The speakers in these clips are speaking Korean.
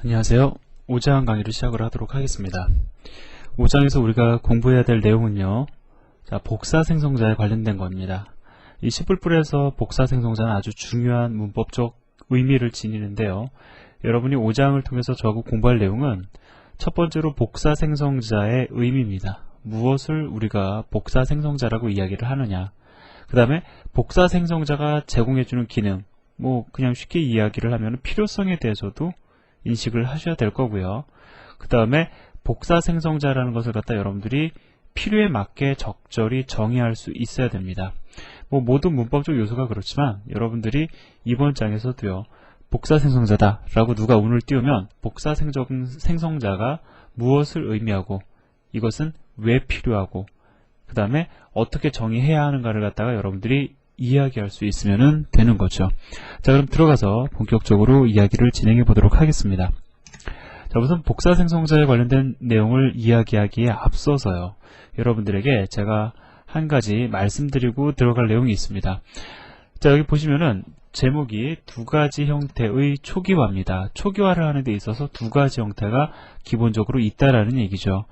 안녕하세요. 5장 강의를 시작을 하도록 하겠습니다. 5장에서 우리가 공부해야 될 내용은요, 복사생성자에 관련된 겁니다. 이 10불불에서 복사생성자는 아주 중요한 문법적 의미를 지니는데요. 여러분이 5장을 통해서 저하고 공부할 내용은 첫 번째로 복사생성자의 의미입니다. 무엇을 우리가 복사생성자라고 이야기를 하느냐, 그 다음에 복사생성자가 제공해주는 기능, 그냥 쉽게 이야기를 하면 필요성에 대해서도 인식을 하셔야 될 거고요. 그 다음에 복사생성자라는 것을 갖다 여러분들이 필요에 맞게 적절히 정의할 수 있어야 됩니다. 모든 문법적 요소가 그렇지만 여러분들이 이번 장에서도요, 복사생성자다 라고 누가 운을 띄우면 복사생성자가 무엇을 의미하고 이것은 왜 필요하고 그 다음에 어떻게 정의해야 하는가를 갖다가 여러분들이 이야기할 수 있으면 되는 거죠. 자, 그럼 들어가서 본격적으로 이야기를 진행해 보도록 하겠습니다. 자, 우선 복사생성자에 관련된 내용을 이야기하기에 앞서서요, 여러분들에게 제가 한 가지 말씀드리고 들어갈 내용이 있습니다. 자, 여기 보시면은 제목이 두 가지 형태의 초기화입니다. 초기화를 하는 데 있어서 두 가지 형태가 기본적으로 있다라는 얘기죠.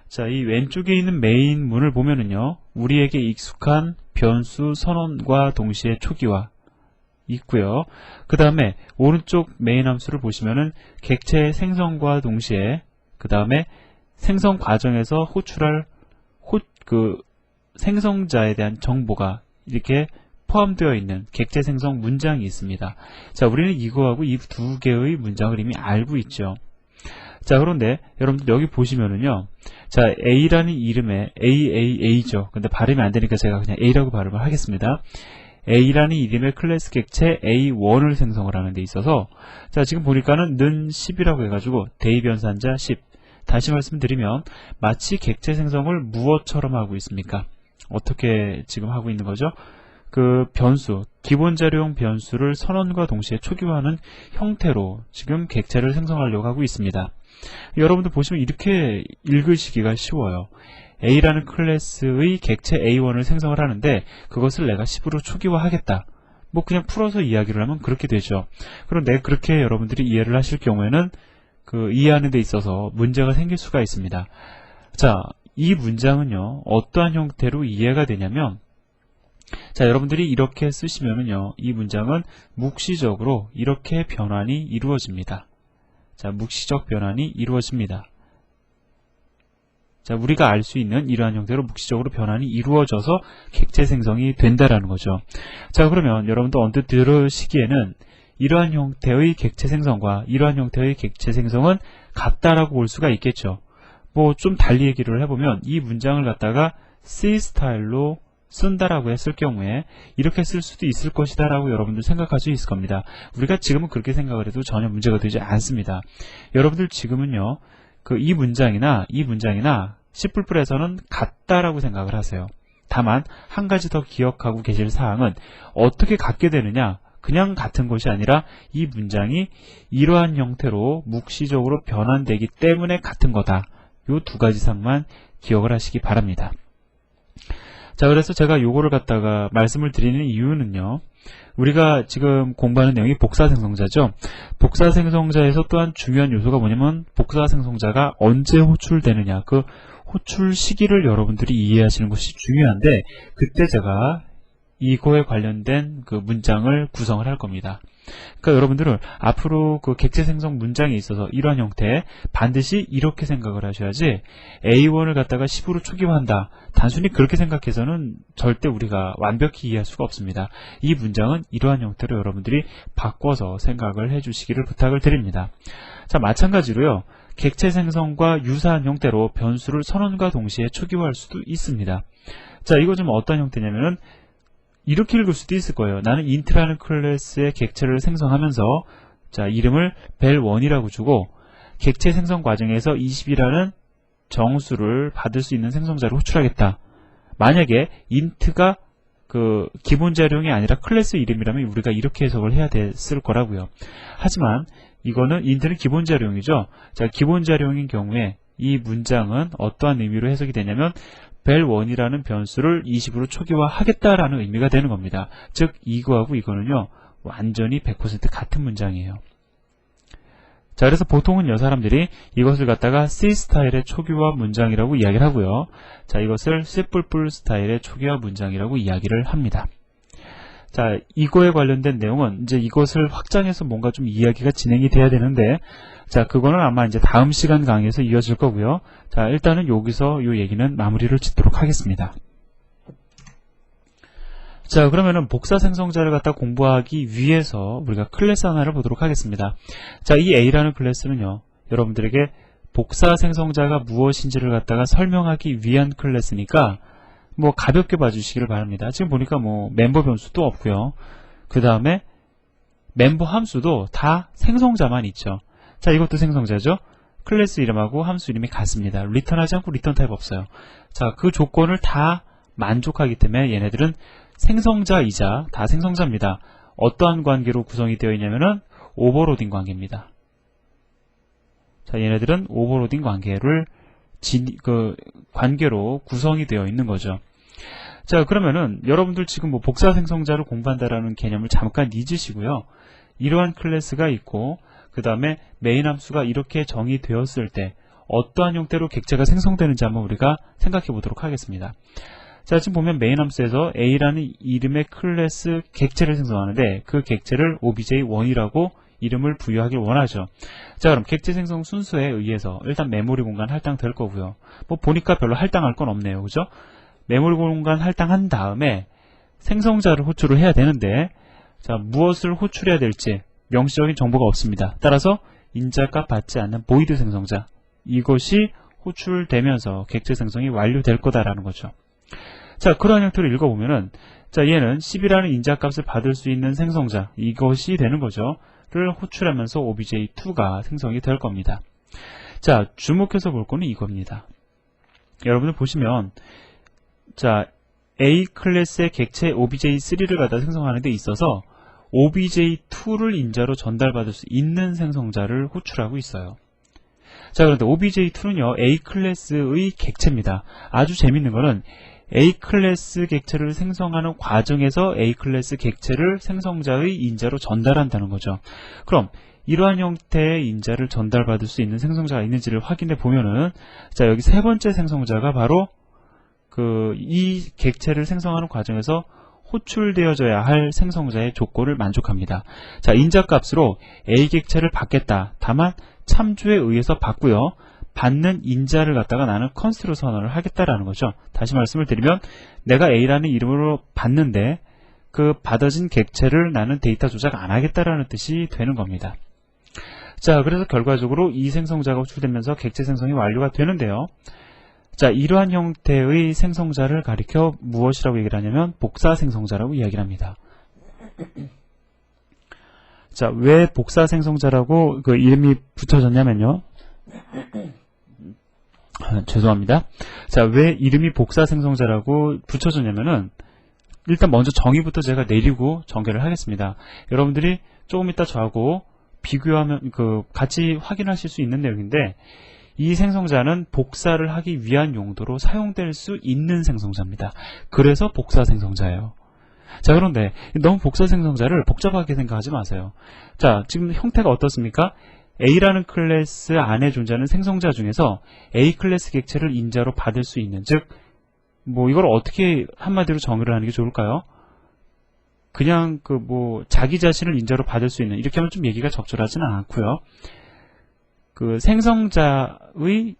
자, 이 왼쪽에 있는 메인 문을 보면은요, 우리에게 익숙한 변수 선언과 동시에 초기화 있고요. 그 다음에 오른쪽 메인 함수를 보시면은 객체 생성과 동시에 그 다음에 생성 과정에서 호출할 생성자에 대한 정보가 이렇게 포함되어 있는 객체 생성 문장이 있습니다. 자, 우리는 이거하고 이 두 개의 문장을 이미 알고 있죠. 자, 그런데 여러분들 여기 보시면은요, 자, A라는 이름에 AAA죠. 근데 발음이 안 되니까 제가 그냥 A라고 발음을 하겠습니다. A라는 이름의 클래스 객체 A1을 생성을 하는 데 있어서, 자, 지금 보니까는 는 10이라고 해가지고 대입연산자 10. 다시 말씀드리면 마치 객체 생성을 무엇처럼 하고 있습니까? 어떻게 지금 하고 있는 거죠? 그 변수, 기본 자료용 변수를 선언과 동시에 초기화하는 형태로 지금 객체를 생성하려고 하고 있습니다. 여러분들 보시면 이렇게 읽으시기가 쉬워요. A라는 클래스의 객체 A1을 생성을 하는데 그것을 내가 10으로 초기화하겠다. 그냥 풀어서 이야기를 하면 그렇게 되죠. 그런데 그렇게 여러분들이 이해를 하실 경우에는 이해하는 데 있어서 문제가 생길 수가 있습니다. 자, 이 문장은요, 어떠한 형태로 이해가 되냐면, 자, 여러분들이 이렇게 쓰시면은요, 이 문장은 묵시적으로 이렇게 변환이 이루어집니다. 자, 묵시적 변환이 이루어집니다. 자, 우리가 알 수 있는 이러한 형태로 묵시적으로 변환이 이루어져서 객체 생성이 된다라는 거죠. 자, 그러면 여러분도 언뜻 들으시기에는 이러한 형태의 객체 생성과 이러한 형태의 객체 생성은 같다라고 볼 수가 있겠죠. 좀 달리 얘기를 해보면 이 문장을 갖다가 C 스타일로 쓴다라고 했을 경우에 이렇게 쓸 수도 있을 것이다 라고 여러분들 생각할 수 있을 겁니다. 우리가 지금은 그렇게 생각을 해도 전혀 문제가 되지 않습니다. 여러분들 지금은요, 이 문장이나 10불불에서는 같다라고 생각을 하세요. 다만 한 가지 더 기억하고 계실 사항은 어떻게 같게 되느냐, 그냥 같은 것이 아니라 이 문장이 이러한 형태로 묵시적으로 변환되기 때문에 같은 거다. 요 두 가지 사항만 기억을 하시기 바랍니다. 자, 그래서 제가 요거를 갖다가 말씀을 드리는 이유는요, 우리가 지금 공부하는 내용이 복사생성자죠. 복사생성자에서 또한 중요한 요소가 뭐냐면 복사생성자가 언제 호출되느냐, 그 호출 시기를 여러분들이 이해하시는 것이 중요한데, 그때 제가 이거에 관련된 문장을 구성을 할 겁니다. 그러니까 여러분들은 앞으로 객체 생성 문장에 있어서 이러한 형태 반드시 이렇게 생각을 하셔야지, A1을 갖다가 10으로 초기화한다, 단순히 그렇게 생각해서는 절대 우리가 완벽히 이해할 수가 없습니다. 이 문장은 이러한 형태로 여러분들이 바꿔서 생각을 해주시기를 부탁을 드립니다. 자, 마찬가지로요, 객체 생성과 유사한 형태로 변수를 선언과 동시에 초기화할 수도 있습니다. 자, 이거 좀 어떤 형태냐면은 이렇게 읽을 수도 있을 거예요. 나는 int라는 클래스의 객체를 생성하면서, 자, 이름을 vel1이라고 주고 객체 생성 과정에서 20이라는 정수를 받을 수 있는 생성자를 호출하겠다. 만약에 int가 기본 자료용이 아니라 클래스 이름이라면 우리가 이렇게 해석을 해야 됐을 거라고요. 하지만 이거는 int는 기본 자료용이죠. 자, 기본 자료용인 경우에 이 문장은 어떠한 의미로 해석이 되냐면 vel1이라는 변수를 20으로 초기화하겠다라는 의미가 되는 겁니다. 즉 이거하고 이거는요, 완전히 100% 같은 문장이에요. 자, 그래서 보통은 사람들이 이것을 갖다가 C 스타일의 초기화 문장이라고 이야기를 하고요. 자, 이것을 C++ 스타일의 초기화 문장이라고 이야기를 합니다. 자, 이거에 관련된 내용은 이제 이것을 확장해서 뭔가 좀 이야기가 진행이 돼야 되는데, 자, 그거는 아마 이제 다음 시간 강의에서 이어질 거고요. 자, 일단은 여기서 이 얘기는 마무리를 짓도록 하겠습니다. 자, 그러면은 복사 생성자를 갖다 공부하기 위해서 우리가 클래스 하나를 보도록 하겠습니다. 자, 이 A라는 클래스는요, 여러분들에게 복사 생성자가 무엇인지를 갖다가 설명하기 위한 클래스니까 뭐 가볍게 봐주시기를 바랍니다. 지금 보니까 뭐 멤버 변수도 없고요. 그 다음에 멤버 함수도 다 생성자만 있죠. 자, 이것도 생성자죠. 클래스 이름하고 함수 이름이 같습니다. 리턴하지 않고 리턴 타입 없어요. 자, 그 조건을 다 만족하기 때문에 얘네들은 생성자이자 다 생성자입니다. 어떠한 관계로 구성이 되어 있냐면은 오버로딩 관계입니다. 자, 얘네들은 오버로딩 관계로 구성이 되어 있는 거죠. 자, 그러면은 여러분들 지금 뭐 복사 생성자를 공부한다라는 개념을 잠깐 잊으시고요. 이러한 클래스가 있고 그 다음에 메인 함수가 이렇게 정의되었을 때 어떠한 형태로 객체가 생성되는지 한번 우리가 생각해 보도록 하겠습니다. 자, 지금 보면 메인 함수에서 A라는 이름의 클래스 객체를 생성하는데 그 객체를 obj1이라고 이름을 부여하길 원하죠. 자, 그럼 객체 생성 순서에 의해서 일단 메모리 공간 할당될 거고요. 뭐 보니까 별로 할당할 건 없네요. 그죠? 메모리 공간 할당한 다음에 생성자를 호출을 해야 되는데, 자, 무엇을 호출해야 될지 명시적인 정보가 없습니다. 따라서 인자값 받지 않는 보이드 생성자, 이것이 호출되면서 객체 생성이 완료될 거다라는 거죠. 자, 그러한 형태로 읽어보면은, 자, 얘는 10이라는 인자값을 받을 수 있는 생성자, 이것이 되는 거죠. 를 호출하면서 obj2가 생성이 될 겁니다. 자, 주목해서 볼 거는 이겁니다. 여러분들 보시면, 자, A 클래스의 객체 obj3를 갖다 생성하는 데 있어서 obj2를 인자로 전달받을 수 있는 생성자를 호출하고 있어요. 자, 그런데 obj2는요, A 클래스의 객체입니다. 아주 재밌는 거는 A 클래스 객체를 생성하는 과정에서 A 클래스 객체를 생성자의 인자로 전달한다는 거죠. 그럼 이러한 형태의 인자를 전달받을 수 있는 생성자가 있는지를 확인해 보면은, 자, 여기 세 번째 생성자가 바로 이 객체를 생성하는 과정에서 호출되어져야 할 생성자의 조건을 만족합니다. 자, 인자값으로 A 객체를 받겠다. 다만 참조에 의해서 받고요. 받는 인자를 갖다가 나는 컨스트로 선언을 하겠다라는 거죠. 다시 말씀을 드리면 내가 A라는 이름으로 받는데 그 받아진 객체를 나는 데이터 조작 안 하겠다라는 뜻이 되는 겁니다. 자, 그래서 결과적으로 이 생성자가 호출되면서 객체 생성이 완료가 되는데요. 자, 이러한 형태의 생성자를 가리켜 무엇이라고 얘기를 하냐면 복사 생성자라고 이야기를 합니다. 자, 왜 복사 생성자라고 그 이름이 붙여졌냐면요. 죄송합니다. 자, 왜 이름이 복사 생성자라고 붙여졌냐면은, 일단 먼저 정의부터 제가 내리고 전개를 하겠습니다. 여러분들이 조금 이따 저하고 비교하면 같이 확인하실 수 있는 내용인데, 이 생성자는 복사를 하기 위한 용도로 사용될 수 있는 생성자입니다. 그래서 복사 생성자예요. 자, 그런데 너무 복사 생성자를 복잡하게 생각하지 마세요. 자, 지금 형태가 어떻습니까? A라는 클래스 안에 존재하는 생성자 중에서 A 클래스 객체를 인자로 받을 수 있는, 즉, 뭐 이걸 어떻게 한마디로 정의를 하는 게 좋을까요? 그냥 자기 자신을 인자로 받을 수 있는, 이렇게 하면 좀 얘기가 적절하지는 않고요. 그 생성자의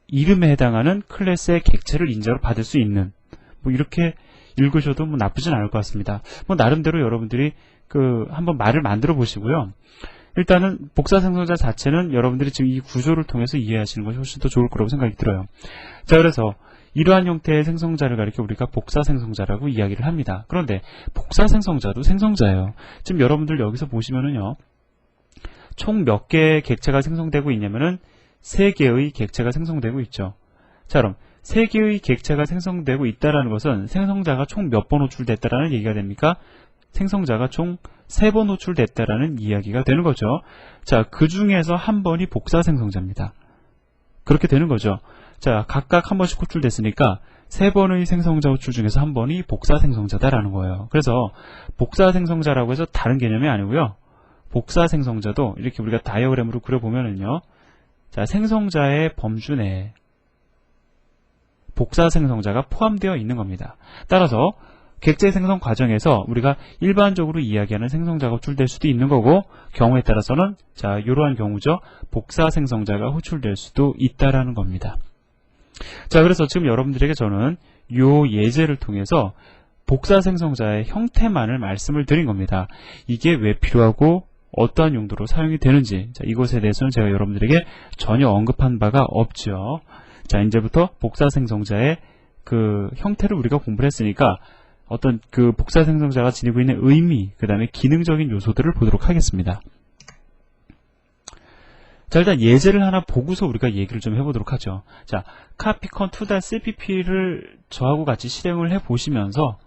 이름에 해당하는 클래스의 객체를 인자로 받을 수 있는, 뭐 이렇게 읽으셔도 뭐 나쁘진 않을 것 같습니다. 뭐 나름대로 여러분들이 한번 말을 만들어 보시고요. 일단은 복사 생성자 자체는 여러분들이 지금 이 구조를 통해서 이해하시는 것이 훨씬 더 좋을 거라고 생각이 들어요. 자, 그래서 이러한 형태의 생성자를 가리켜 우리가 복사 생성자라고 이야기를 합니다. 그런데 복사 생성자도 생성자예요. 지금 여러분들 여기서 보시면은요, 총 몇 개의 객체가 생성되고 있냐면은 3개의 객체가 생성되고 있죠. 자, 그럼 3개의 객체가 생성되고 있다라는 것은 생성자가 총 몇 번 호출됐다라는 얘기가 됩니까? 생성자가 총 3번 호출됐다라는 이야기가 되는 거죠. 자, 그 중에서 한 번이 복사 생성자입니다. 그렇게 되는 거죠. 자, 각각 한 번씩 호출됐으니까 3번의 생성자 호출 중에서 한 번이 복사 생성자다라는 거예요. 그래서 복사 생성자라고 해서 다른 개념이 아니고요. 복사 생성자도 이렇게 우리가 다이어그램으로 그려보면은요. 자, 생성자의 범주 내에 복사 생성자가 포함되어 있는 겁니다. 따라서 객체 생성 과정에서 우리가 일반적으로 이야기하는 생성자가 호출될 수도 있는 거고, 경우에 따라서는 자, 이러한 경우죠. 복사 생성자가 호출될 수도 있다라는 겁니다. 자, 그래서 지금 여러분들에게 저는 요 예제를 통해서 복사 생성자의 형태만을 말씀을 드린 겁니다. 이게 왜 필요하고 어떠한 용도로 사용이 되는지, 자, 이것에 대해서는 제가 여러분들에게 전혀 언급한 바가 없죠. 자, 이제부터 복사 생성자의 그 형태를 우리가 공부를 했으니까 어떤 그 복사 생성자가 지니고 있는 의미, 그 다음에 기능적인 요소들을 보도록 하겠습니다. 자, 일단 예제를 하나 보고서 우리가 얘기를 좀 해보도록 하죠. 자, 카피컨 2.cpp를 저하고 같이 실행을 해보시면서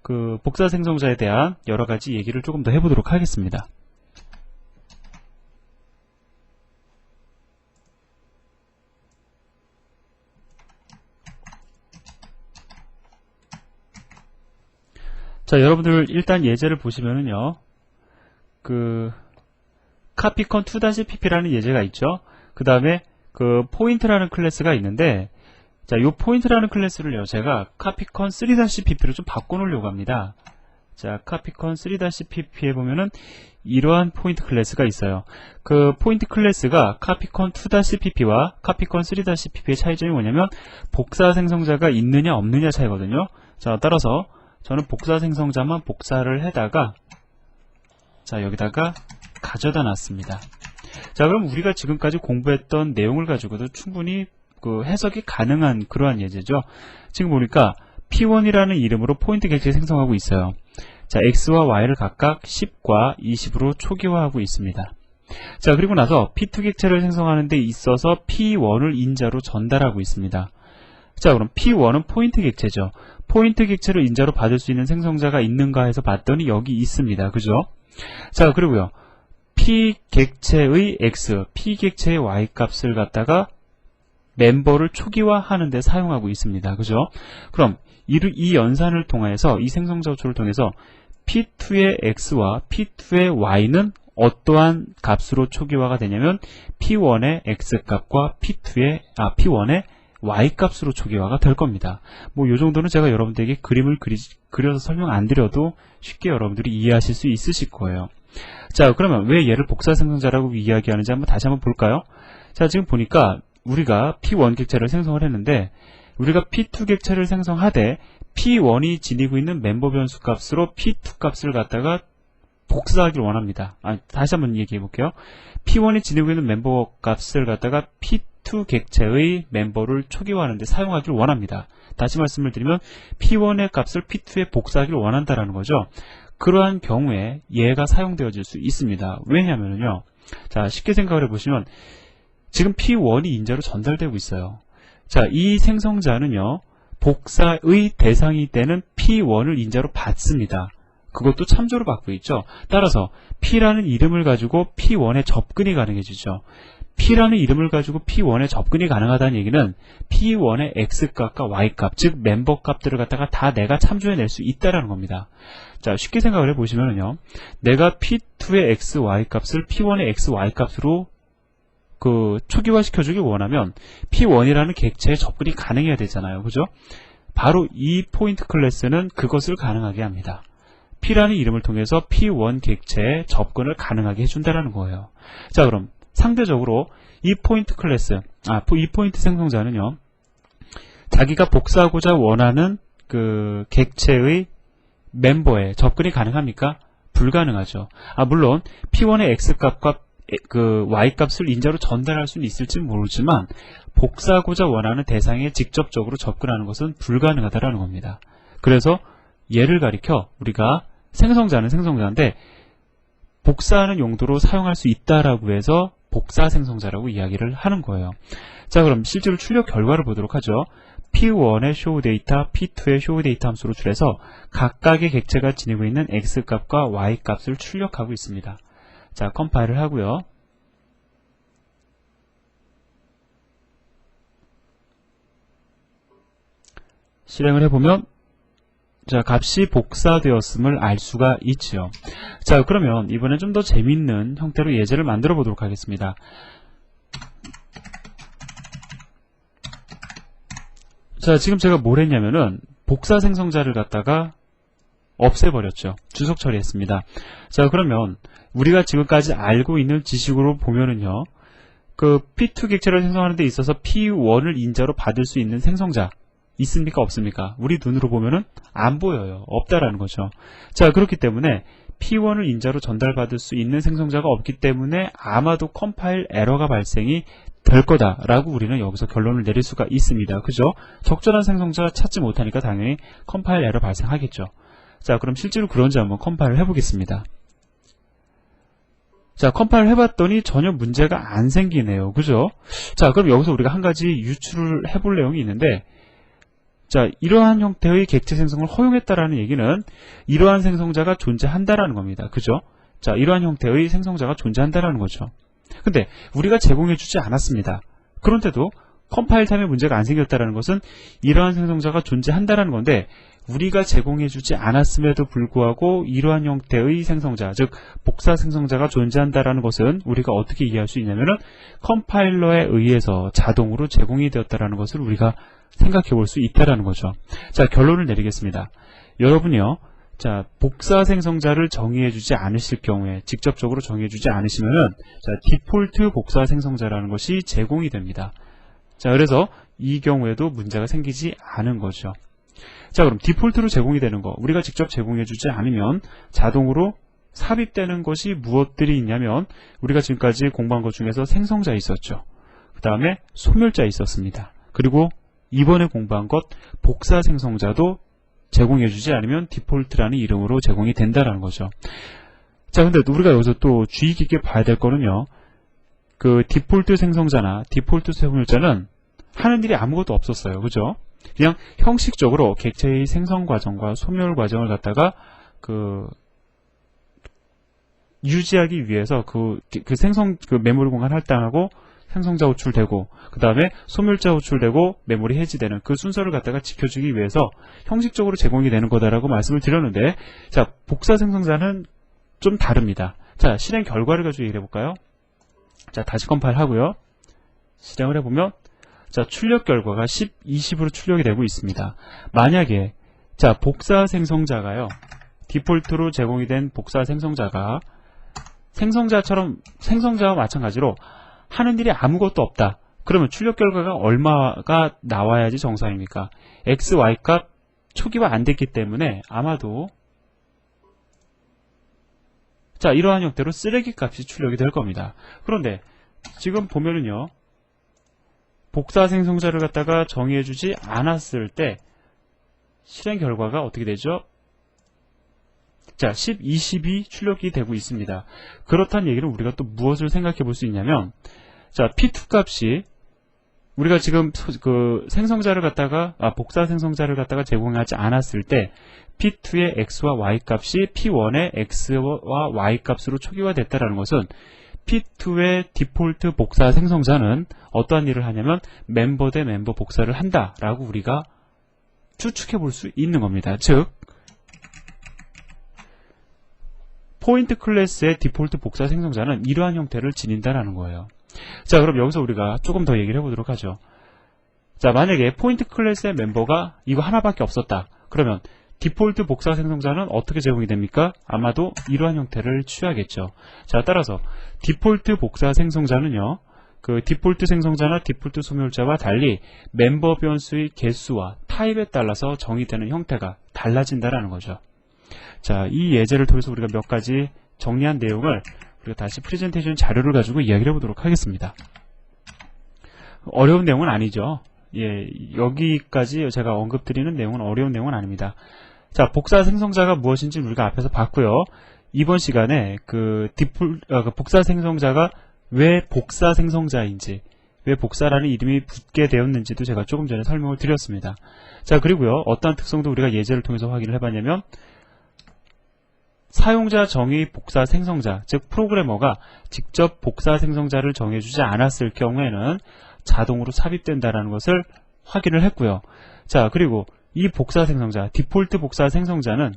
그 복사 생성자에 대한 여러 가지 얘기를 조금 더 해보도록 하겠습니다. 자, 여러분들 일단 예제를 보시면은요, 그 카피컨 2.pp라는 예제가 있죠. 그 다음에 그 포인트라는 클래스가 있는데, 자, 요 포인트라는 클래스를요, 제가 카피컨 3.pp로 좀 바꿔놓으려고 합니다. 자, 카피컨 3.pp에 보면은 이러한 포인트 클래스가 있어요. 그 포인트 클래스가 카피컨 2.pp와 카피컨 3.pp의 차이점이 뭐냐면 복사 생성자가 있느냐 없느냐 차이거든요. 자, 따라서 저는 복사 생성자만 복사를 해다가 자, 여기다가 가져다 놨습니다. 자, 그럼 우리가 지금까지 공부했던 내용을 가지고도 충분히 그 해석이 가능한 그러한 예제죠. 지금 보니까 P1이라는 이름으로 포인트 객체 생성하고 있어요. 자, X와 Y를 각각 10과 20으로 초기화하고 있습니다. 자, 그리고 나서 P2 객체를 생성하는 데 있어서 P1을 인자로 전달하고 있습니다. 자, 그럼 P1은 포인트 객체죠. 포인트 객체를 인자로 받을 수 있는 생성자가 있는가 해서 봤더니 여기 있습니다. 그죠? 자, 그리고요. P 객체의 X, P 객체의 Y 값을 갖다가 멤버를 초기화하는 데 사용하고 있습니다. 그죠? 그럼 이 연산을 통해서 이 생성자 호출을 통해서 P2의 X와 P2의 Y는 어떠한 값으로 초기화가 되냐면 P1의 X 값과 P1의 Y 값으로 초기화가 될 겁니다. 뭐 이 정도는 제가 여러분들에게 그림을 그려서 설명 안 드려도 쉽게 여러분들이 이해하실 수 있으실 거예요. 자, 그러면 왜 얘를 복사 생성자라고 이야기하는지 다시 한번 볼까요? 자, 지금 보니까 우리가 P1 객체를 생성을 했는데 우리가 P2 객체를 생성하되 P1이 지니고 있는 멤버 변수 값으로 P2 값을 갖다가 복사하기를 원합니다. 다시 한번 얘기해 볼게요. P1이 지니고 있는 멤버 값을 갖다가 P2 객체의 멤버를 초기화하는 데 사용하기를 원합니다. 다시 말씀을 드리면 P1의 값을 P2에 복사하기를 원한다라는 거죠. 그러한 경우에 얘가 사용되어질 수 있습니다. 왜냐하면요. 자, 쉽게 생각을 해보시면 지금 P1이 인자로 전달되고 있어요. 자, 이 생성자는요. 복사의 대상이 되는 P1을 인자로 받습니다. 그것도 참조로 받고 있죠. 따라서 P라는 이름을 가지고 P1에 접근이 가능해지죠. P라는 이름을 가지고 P1에 접근이 가능하다는 얘기는 P1의 X값과 Y값, 즉 멤버 값들을 갖다가 다 내가 참조해낼 수 있다는 겁니다. 자, 쉽게 생각을 해보시면요. 내가 P2의 X, Y 값을 P1의 X, Y 값으로 초기화시켜주길 원하면 P1이라는 객체에 접근이 가능해야 되잖아요. 그죠? 바로 이 포인트 클래스는 그것을 가능하게 합니다. P라는 이름을 통해서 P1 객체에 접근을 가능하게 해준다는 거예요. 자, 그럼 상대적으로 이 포인트 클래스, 이 포인트 생성자는요, 자기가 복사하고자 원하는 그 객체의 멤버에 접근이 가능합니까? 불가능하죠. 물론 P1의 X값과 그 Y값을 인자로 전달할 수는 있을지 모르지만 복사하고자 원하는 대상에 직접적으로 접근하는 것은 불가능하다라는 겁니다. 그래서 얘를 가리켜 우리가 생성자는 생성자인데 복사하는 용도로 사용할 수 있다라고 해서 복사 생성자라고 이야기를 하는 거예요. 자, 그럼 실제로 출력 결과를 보도록 하죠. P1의 show 데이터, P2의 show 데이터 함수로 줄여서 각각의 객체가 지니고 있는 X값과 Y값을 출력하고 있습니다. 자, 컴파일을 하고요. 실행을 해보면 자, 값이 복사되었음을 알 수가 있지요. 자, 그러면 이번엔 좀 더 재밌는 형태로 예제를 만들어 보도록 하겠습니다. 자, 지금 제가 뭘 했냐면은 복사 생성자를 갖다가 없애버렸죠. 주석 처리했습니다. 자, 그러면 우리가 지금까지 알고 있는 지식으로 보면은요, 그 P2 객체를 생성하는 데 있어서 P1을 인자로 받을 수 있는 생성자 있습니까? 없습니까? 우리 눈으로 보면은 안 보여요. 없다라는 거죠. 자, 그렇기 때문에 P1을 인자로 전달받을 수 있는 생성자가 없기 때문에 아마도 컴파일 에러가 발생이 될 거다라고 우리는 여기서 결론을 내릴 수가 있습니다. 그죠? 적절한 생성자 찾지 못하니까 당연히 컴파일 에러 발생하겠죠. 자, 그럼 실제로 그런지 한번 컴파일을 해보겠습니다. 자, 컴파일 해봤더니 전혀 문제가 안 생기네요. 그죠? 자, 그럼 여기서 우리가 한 가지 유출을 해볼 내용이 있는데, 자, 이러한 형태의 객체 생성을 허용했다라는 얘기는 이러한 생성자가 존재한다라는 겁니다. 그죠? 자, 이러한 형태의 생성자가 존재한다라는 거죠. 근데 우리가 제공해주지 않았습니다. 그런데도 컴파일 타임에 문제가 안 생겼다라는 것은 이러한 생성자가 존재한다라는 건데, 우리가 제공해주지 않았음에도 불구하고 이러한 형태의 생성자, 즉 복사 생성자가 존재한다라는 것은 우리가 어떻게 이해할 수 있냐면은 컴파일러에 의해서 자동으로 제공이 되었다라는 것을 우리가 생각해 볼 수 있다라는 거죠. 자, 결론을 내리겠습니다. 여러분이요, 자, 복사 생성자를 정의해주지 않으실 경우에, 직접적으로 정의해주지 않으시면은, 자, 디폴트 복사 생성자라는 것이 제공이 됩니다. 자, 그래서 이 경우에도 문제가 생기지 않은 거죠. 자, 그럼 디폴트로 제공이 되는 거, 우리가 직접 제공해주지 않으면 자동으로 삽입되는 것이 무엇들이 있냐면, 우리가 지금까지 공부한 것 중에서 생성자 있었죠. 그 다음에 소멸자 있었습니다. 그리고 이번에 공부한 것 복사 생성자도 제공해주지 않으면 디폴트라는 이름으로 제공이 된다는 거죠. 자, 근데 우리가 여기서 또 주의 깊게 봐야 될 거는요, 그 디폴트 생성자나 디폴트 소멸자는 하는 일이 아무것도 없었어요. 그죠? 그냥 형식적으로 객체의 생성 과정과 소멸 과정을 갖다가 유지하기 위해서 생성 메모리 공간 할당하고 생성자 호출되고, 그 다음에 소멸자 호출되고 메모리 해지되는 그 순서를 갖다가 지켜주기 위해서 형식적으로 제공이 되는 거다라고 말씀을 드렸는데, 자, 복사 생성자는 좀 다릅니다. 자, 실행 결과를 가지고 얘기해 볼까요? 자, 다시 컴파일 하고요. 실행을 해보면, 자, 출력 결과가 10, 20으로 출력이 되고 있습니다. 만약에, 자, 복사 생성자가요, 디폴트로 제공이 된 복사 생성자가 생성자와 마찬가지로 하는 일이 아무것도 없다. 그러면 출력 결과가 얼마가 나와야지 정상입니까? x, y 값 초기화 안 됐기 때문에 아마도, 자, 이러한 형태로 쓰레기 값이 출력이 될 겁니다. 그런데 지금 보면은요, 복사 생성자를 갖다가 정의해주지 않았을 때 실행 결과가 어떻게 되죠? 자, 10, 20이 출력이 되고 있습니다. 그렇다는 얘기는 우리가 또 무엇을 생각해 볼 수 있냐면, 자, P2 값이 우리가 지금 생성자를 갖다가, 복사 생성자를 갖다가 제공하지 않았을 때 P2의 X와 Y 값이 P1의 X와 Y 값으로 초기화됐다는 것은 P2의 디폴트 복사 생성자는 어떠한 일을 하냐면 멤버 대 멤버 복사를 한다라고 우리가 추측해 볼 수 있는 겁니다. 즉, 포인트 클래스의 디폴트 복사 생성자는 이러한 형태를 지닌다라는 거예요. 자, 그럼 여기서 우리가 조금 더 얘기를 해보도록 하죠. 자, 만약에 포인트 클래스의 멤버가 이거 하나밖에 없었다. 그러면 디폴트 복사 생성자는 어떻게 제공이 됩니까? 아마도 이러한 형태를 취하겠죠. 자, 따라서 디폴트 복사 생성자는요, 그 디폴트 생성자나 디폴트 소멸자와 달리 멤버 변수의 개수와 타입에 따라서 정의되는 형태가 달라진다라는 거죠. 자, 이 예제를 통해서 우리가 몇 가지 정리한 내용을 우리가 다시 프레젠테이션 자료를 가지고 이야기를 해보도록 하겠습니다. 어려운 내용은 아니죠. 예, 여기까지 제가 언급드리는 내용은 어려운 내용은 아닙니다. 자, 복사 생성자가 무엇인지 우리가 앞에서 봤고요. 이번 시간에 복사 생성자가 왜 복사 생성자인지, 왜 복사라는 이름이 붙게 되었는지도 제가 조금 전에 설명을 드렸습니다. 자, 그리고요, 어떠한 특성도 우리가 예제를 통해서 확인을 해봤냐면, 사용자 정의 복사 생성자, 즉 프로그래머가 직접 복사 생성자를 정해주지 않았을 경우에는 자동으로 삽입된다는 것을 확인을 했고요. 자, 그리고 이 복사 생성자, 디폴트 복사 생성자는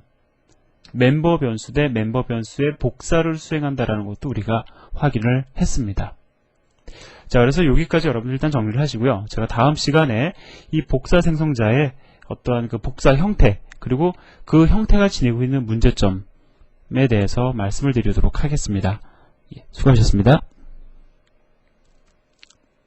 멤버 변수 대 멤버 변수의 복사를 수행한다라는 것도 우리가 확인을 했습니다. 자, 그래서 여기까지 여러분들 일단 정리를 하시고요. 제가 다음 시간에 이 복사 생성자의 어떠한 그 복사 형태, 그리고 그 형태가 지니고 있는 문제점에 대해서 말씀을 드리도록 하겠습니다. 수고하셨습니다.